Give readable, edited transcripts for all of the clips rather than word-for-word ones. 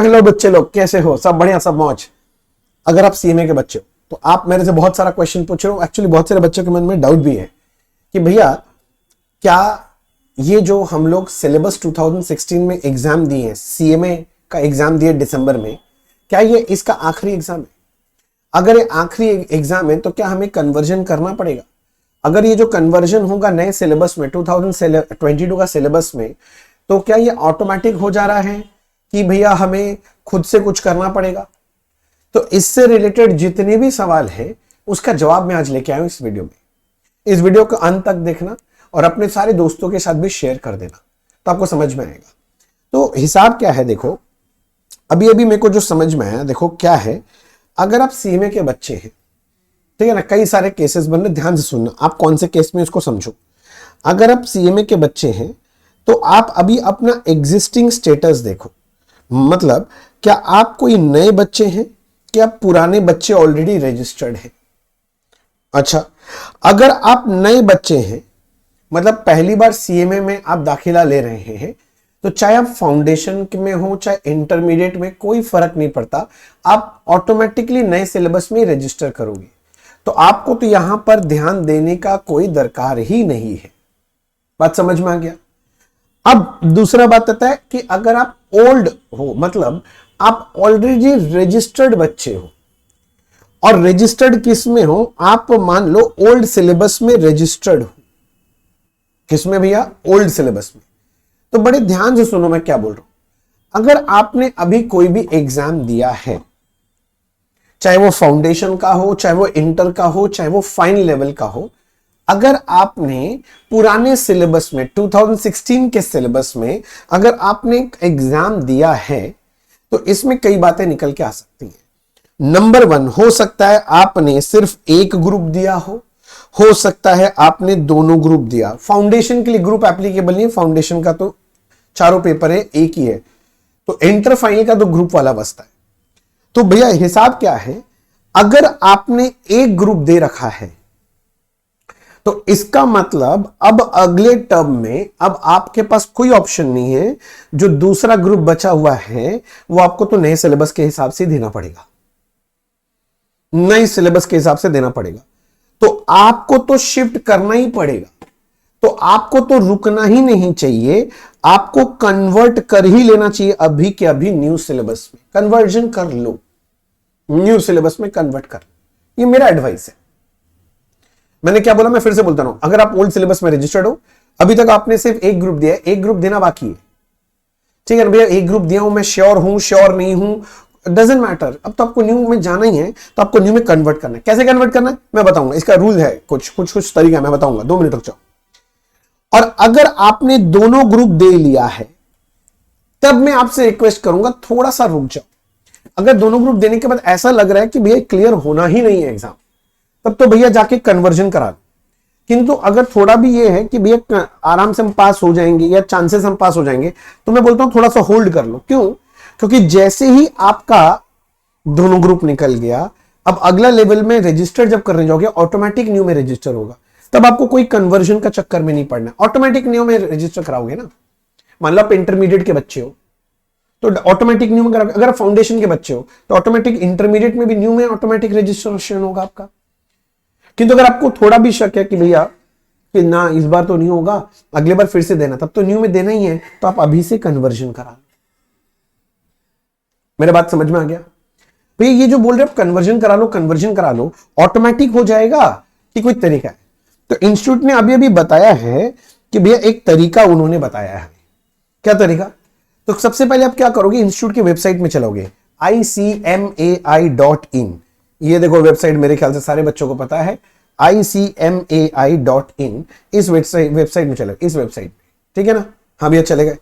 Hello बच्चे लोग, कैसे हो? सब बढ़िया, सब मौज। अगर आप सीएमए के बच्चे हो तो आप मेरे से बहुत सारा क्वेश्चन पूछ रहे हो। एक्चुअली बहुत सारे बच्चों के मन में डाउट भी है कि भैया क्या ये जो हम लोग सिलेबस 2016 में एग्जाम दिए हैं, सीएमए का एग्जाम दिए दिसंबर में, क्या ये इसका आखिरी एग्जाम है? अगर ये आखिरी एग्जाम है तो क्या हमें कन्वर्जन करना पड़ेगा? अगर ये जो कन्वर्जन होगा नए सिलेबस में 2022 का सिलेबस में, तो क्या ये ऑटोमेटिक हो जा रहा है कि भैया हमें खुद से कुछ करना पड़ेगा? तो इससे रिलेटेड जितने भी सवाल हैं उसका जवाब मैं आज लेके आया हूं इस वीडियो में। इस वीडियो को अंत तक देखना और अपने सारे दोस्तों के साथ भी शेयर कर देना, तो आपको समझ में आएगा। तो हिसाब क्या है, देखो अभी मेरे को जो समझ में आया, देखो क्या है। अगर आप सीएमए के बच्चे हैं, ठीक है ना, कई सारे केसेस बन रहे, ध्यान से सुनना, आप कौन से केस में इसको समझो। अगर आप सीएमए के बच्चे हैं तो आप अभी अपना एग्जिस्टिंग स्टेटस देखो, मतलब क्या आप कोई नए बच्चे हैं कि आप पुराने बच्चे ऑलरेडी रजिस्टर्ड हैं? अच्छा, अगर आप नए बच्चे हैं, मतलब पहली बार सीएमए में आप दाखिला ले रहे हैं, तो चाहे आप फाउंडेशन में हो चाहे इंटरमीडिएट में, कोई फर्क नहीं पड़ता, आप ऑटोमेटिकली नए सिलेबस में रजिस्टर करोगे। तो आपको तो यहां पर ध्यान देने का कोई दरकार ही नहीं है। बात समझ में आ गया? अब दूसरा बात आता है कि अगर आप ओल्ड हो, मतलब आप ऑलरेडी रजिस्टर्ड बच्चे हो, और रजिस्टर्ड किस में हो? आप मान लो ओल्ड सिलेबस में रजिस्टर्ड हो। किस में भैया? ओल्ड सिलेबस में। तो बड़े ध्यान से सुनो मैं क्या बोल रहा हूं। अगर आपने अभी कोई भी एग्जाम दिया है, चाहे वो फाउंडेशन का हो, चाहे वो इंटर का हो, चाहे वो फाइन लेवल का हो, अगर आपने पुराने सिलेबस में 2016 के सिलेबस में अगर आपने एग्जाम दिया है, तो इसमें कई बातें निकल के आ सकती हैं। नंबर 1, हो सकता है आपने सिर्फ एक ग्रुप दिया हो सकता है आपने दोनों ग्रुप दिया। फाउंडेशन के लिए ग्रुप एप्लीकेबल नहीं है, फाउंडेशन का तो चारों पेपर है, एक ही है। तो इंटर फाइनल का तो ग्रुप वाला बसता है। तो भैया हिसाब क्या है, अगर आपने एक ग्रुप दे रखा है तो इसका मतलब अब अगले टर्म में अब आपके पास कोई ऑप्शन नहीं है। जो दूसरा ग्रुप बचा हुआ है वो आपको तो नए सिलेबस के हिसाब से देना पड़ेगा, नए सिलेबस के हिसाब से देना पड़ेगा। तो आपको तो शिफ्ट करना ही पड़ेगा, तो आपको तो रुकना ही नहीं चाहिए, आपको कन्वर्ट कर ही लेना चाहिए अभी के अभी न्यू सिलेबस में। कन्वर्जन कर लो, न्यू सिलेबस में कन्वर्ट कर लो, ये मेरा एडवाइस है। मैंने क्या बोला, मैं फिर से बोलता हूं, अगर आप ओल्ड सिलेबस में रजिस्टर्ड हो, अभी तक आपने सिर्फ एक ग्रुप दिया है, एक ग्रुप देना बाकी है, ठीक है ना भैया? एक ग्रुप दिया हूं, मैं श्योर हूं श्योर नहीं हूं, डजेंट मैटर। अब तो आपको न्यू में जाना ही है, तो आपको न्यू में कन्वर्ट करना है। कैसे कन्वर्ट करना है मैं बताऊंगा, इसका रूल है, कुछ तरीका मैं बताऊंगा, 2 मिनट रुक जाओ। और अगर आपने दोनों ग्रुप दे लिया है, तब मैं आपसे रिक्वेस्ट करूंगा थोड़ा सा रुक जाओ। अगर दोनों ग्रुप देने के बाद ऐसा लग रहा है कि भैया क्लियर होना ही नहीं है एग्जाम, तब तो भैया जाके कन्वर्जन करा लो। किंतु अगर थोड़ा भी ये है कि भैया आराम से हम पास हो जाएंगे या चांसेस हम पास हो जाएंगे, तो मैं बोलता हूं थोड़ा सा होल्ड कर लो। क्यों? क्योंकि जैसे ही आपका दोनों ग्रुप निकल गया, अब अगला लेवल में रजिस्टर जब करने जाओगे, ऑटोमेटिक न्यू में रजिस्टर होगा, तब आपको कोई कन्वर्जन का चक्कर में नहीं पड़ना, ऑटोमेटिक न्यू में रजिस्टर कराओगे ना। मान लो आप इंटरमीडिएट के बच्चे हो तो ऑटोमेटिक न्यू में कराओगे, अगर आप फाउंडेशन के बच्चे हो तो ऑटोमेटिक इंटरमीडिएट में भी न्यू में ऑटोमेटिक रजिस्ट्रेशन होगा आपका। किंतु अगर आपको थोड़ा भी शक है कि भैया कि ना इस बार तो नहीं होगा, अगले बार फिर से देना, तब तो न्यू में देना ही है, तो आप अभी से कन्वर्जन करा लो। मेरा बात समझ में आ गया भैया? ये जो बोल रहे हो कन्वर्जन करा लो, ऑटोमेटिक हो जाएगा कि कोई तरीका है? तो इंस्टीट्यूट ने अभी बताया है कि भैया एक तरीका उन्होंने बताया है। क्या तरीका? तो सबसे पहले आप क्या करोगे, इंस्टीट्यूट की वेबसाइट में चलोगे, icmai.in। ये देखो वेबसाइट, मेरे ख्याल से सारे बच्चों को पता है, icmai.in। इस वेबसाइट में चले, इस वेबसाइट में, ठीक है ना? हाँ भैया चले गए।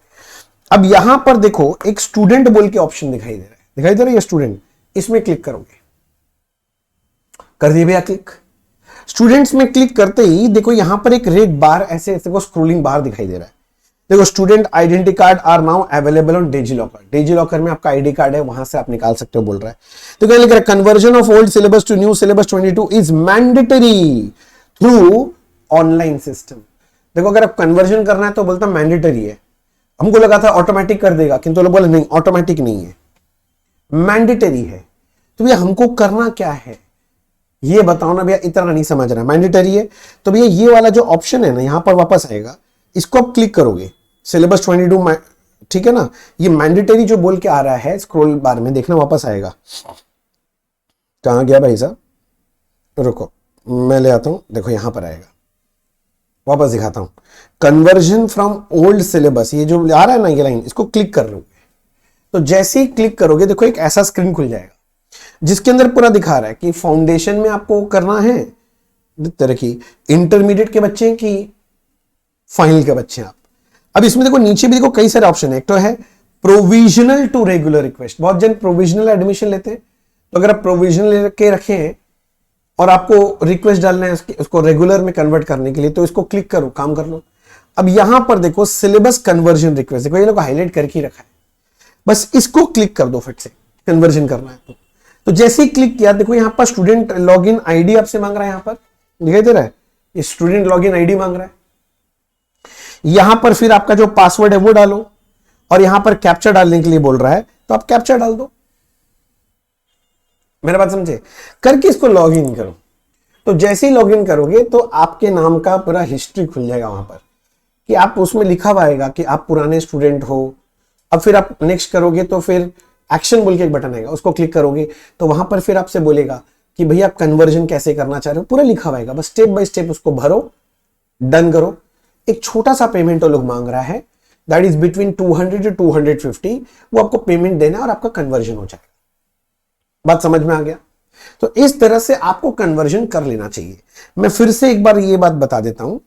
अब यहां पर देखो एक स्टूडेंट बोल के ऑप्शन दिखाई दे रहा है, ये स्टूडेंट, इसमें क्लिक करोगे। कर दिए भैया क्लिक। स्टूडेंट्स में क्लिक करते ही देखो यहां पर एक रेड बार ऐसे स्क्रोलिंग बार दिखाई दे रहा है। देखो student identity card are now available on DigiLocker. DigiLocker में आपका आईडी कार्ड है, वहां से आप निकाल सकते हो बोल रहा है। तो क्या लिख रहा है, conversion of old syllabus to new syllabus 22 is mandatory through online system. देखो अगर आप कन्वर्जन करना है तो बोलता मैंडेटरी है। हमको लगा था ऑटोमेटिक कर देगा, किंतु लोग बोले नहीं, ऑटोमेटिक नहीं है। मैंडेटरी है। तो भैया हमको करना क्या है ये बताओ ना भैया, इतना नहीं समझ रहा। मैंडेटरी है तो भैया ये वाला जो ऑप्शन है ना यहां पर वापस आएगा, इसको आप क्लिक करोगे, सिलेबस 22, ठीक है ना। ये मैंडेटरी जो बोल के आ रहा है स्क्रॉल बार में देखना वापस आएगा। कहां गया भाई साहब, रुको मैं ले आता हूं, देखो यहां पर आएगा, वापस दिखाता हूं। कन्वर्जन फ्रॉम ओल्ड सिलेबस, ये जो आ रहा है ना ये लाइन, इसको क्लिक कर लो। तो जैसे ही क्लिक करोगे देखो एक ऐसा स्क्रीन खुल जाएगा जिसके अंदर पूरा दिखा रहा है कि फाउंडेशन में आपको करना है तरह की, इंटरमीडिएट के बच्चे की फाइनल के बच्चे आप। अब इसमें देखो नीचे भी देखो कई सारे ऑप्शन है। एक तो है प्रोविजनल टू रेगुलर रिक्वेस्ट, बहुत जन प्रोविजनल एडमिशन लेते हैं, तो अगर आप प्रोविजनल लेके रखे हैं और आपको रिक्वेस्ट डालना है उसको रेगुलर में कन्वर्ट करने के लिए, तो इसको क्लिक करो, काम कर लो। अब यहां पर देखो सिलेबस कन्वर्जन रिक्वेस्ट, देखो ये लोग हाईलाइट करके रखा है, बस इसको क्लिक कर दो, फिर से कन्वर्जन करना है तो जैसे ही क्लिक किया देखो यहां पर स्टूडेंट लॉगिन आईडी आपसे मांग रहा है, यहां पर दिखाई दे रहा है ये स्टूडेंट लॉगिन आईडी मांग रहा है। यहां पर फिर आपका जो पासवर्ड है वो डालो, और यहां पर कैप्चा डालने के लिए बोल रहा है तो आप कैप्चा डाल दो। मेरा बात समझे, करके इसको लॉगिन करो। तो जैसे ही लॉगिन करोगे तो आपके नाम का पूरा हिस्ट्री खुल जाएगा वहां पर, कि आप उसमें लिखा हुआ आएगा कि आप पुराने स्टूडेंट हो। अब फिर आप नेक्स्ट करोगे तो फिर एक्शन बोल के एक बटन आएगा, उसको क्लिक करोगे तो वहां पर फिर आपसे बोलेगा कि भैया आप कन्वर्जन कैसे करना चाह रहे हो, पूरा लिखा हुआ आएगा, बस स्टेप बाय स्टेप उसको भरो, डन करो। एक छोटा सा पेमेंट वो लोग मांग रहा है, दैट इज बिटवीन 200 to 250, वो आपको पेमेंट देना है और आपका कन्वर्जन हो जाएगा। बात समझ में आ गया। तो इस तरह से आपको कन्वर्जन कर लेना चाहिए। मैं फिर से एक बार ये बात बता देता हूं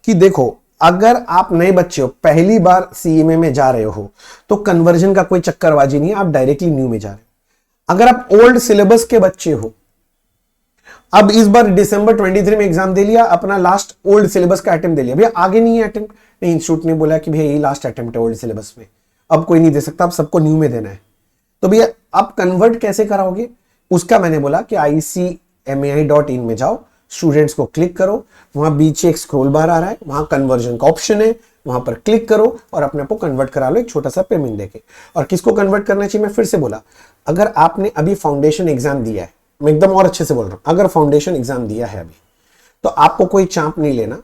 कि देखो अगर आप नए बच्चे हो, पहली बार सीएमए में जा रहे हो, तो कन्वर्जन का कोई चक्करबाजी नहीं है, आप डायरेक्टली न्यू में जा रहे हो। अगर आप ओल्ड सिलेबस के बच्चे हो, अब इस बार दिसंबर 23 में एग्जाम दे लिया, अपना लास्ट ओल्ड सिलेबस का अटेम्प्ट दे लिया, भैया आगे नहीं है अटेम्प्ट, नहीं इंस्टीट्यूट ने बोला कि भैया यही लास्ट अटेम्प्ट है ओल्ड सिलेबस में, अब कोई नहीं दे सकता, अब सबको न्यू में देना है। तो भैया आप कन्वर्ट कैसे कराओगे, उसका मैंने बोला कि icmai.in में जाओ, स्टूडेंट्स को क्लिक करो, वहां बीच एक स्क्रॉल बार आ रहा है, वहां कन्वर्जन का ऑप्शन है, वहां पर क्लिक करो और अपने आप को कन्वर्ट करा लो एक छोटा सा पेमेंट देके। और किसको कन्वर्ट करना चाहिए, मैं फिर से बोला, अगर आपने अभी फाउंडेशन एग्जाम दिया है, मैं एकदम और अच्छे से बोल रहा हूं, अगर फाउंडेशन एग्जाम दिया है अभी, तो आपको कोई चांप नहीं लेना।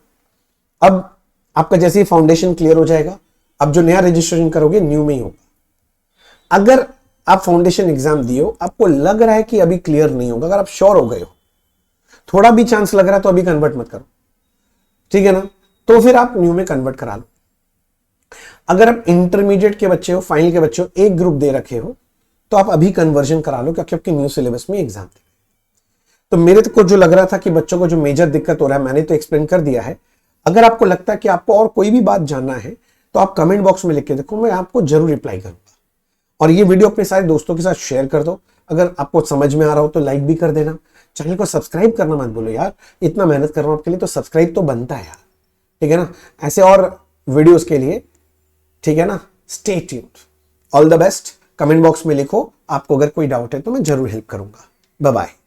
अब आपका जैसे ही फाउंडेशन क्लियर हो जाएगा, अब जो नया रजिस्ट्रेशन करोगे न्यू में ही होगा। अगर आप फाउंडेशन एग्जाम दियो, आपको लग रहा है कि अभी क्लियर नहीं होगा, अगर आप श्योर हो गए हो, थोड़ा भी चांस लग रहा है तो अभी कन्वर्ट मत करो, ठीक है ना, तो फिर आप न्यू में कन्वर्ट करा लो। अगर आप इंटरमीडिएट के बच्चे हो, फाइनल के बच्चे हो, एक ग्रुप दे रखे हो, तो आप अभी कन्वर्जन करा लो, क्योंकि आपके न्यू सिलेबस में एग्जाम थे। तो मेरे को जो लग रहा था कि बच्चों को जो मेजर दिक्कत हो रहा है मैंने तो एक्सप्लेन कर दिया है। अगर आपको लगता है कि आपको और कोई भी बात जानना है तो आप कमेंट बॉक्स में लिख के देखो, मैं आपको जरूर रिप्लाई करूंगा। और ये वीडियो अपने सारे दोस्तों के साथ शेयर कर दो। अगर आपको समझ में आ रहा हो तो लाइक भी कर देना, चैनल को सब्सक्राइब करना मत बोलो यार, इतना मेहनत कर रहा हूं आपके लिए तो सब्सक्राइब तो बनता है यार, ठीक है ना, ऐसे और वीडियोस के लिए, ठीक है ना। Stay tuned, all the best. Comment box में लिखो, आपको अगर कोई डाउट है तो मैं जरूर हेल्प करूंगा। Bye bye.